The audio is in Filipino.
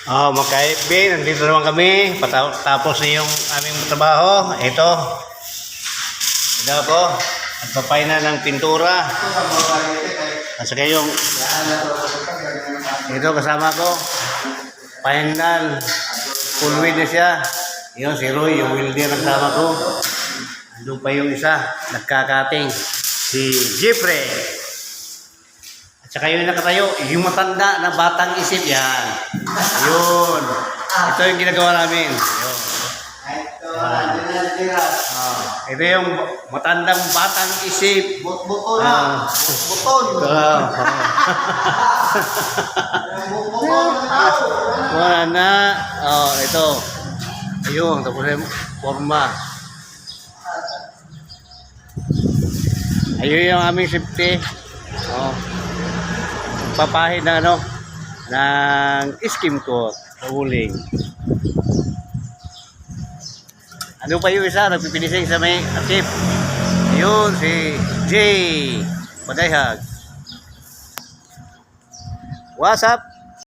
Mga ka-FB, nandito naman kami. Tapos na yung aming trabaho. Ito ako. Nagpapay na ng pintura. At saka yung ito kasama ko. Final. Full wheel na siya. Yun, si Roy, yung welder ang kasama ko. Andun pa yung isa. Nagkakating. Si Jeffrey. At saka yung nakatayo, yung matanda na batang isip yan. Yun. Ito yung ginagawa namin. Yun. Ito yung matandang batang isip. Buton na. Buton. Wala na. Ito. Ayun, tapos yung forma. Ayun yung aming safety. Papahid ng ng skim coat sa uling. Ano pa yung isa? Nagpipinising sa may akip. Ayun, si Jay Padayhag. What's up?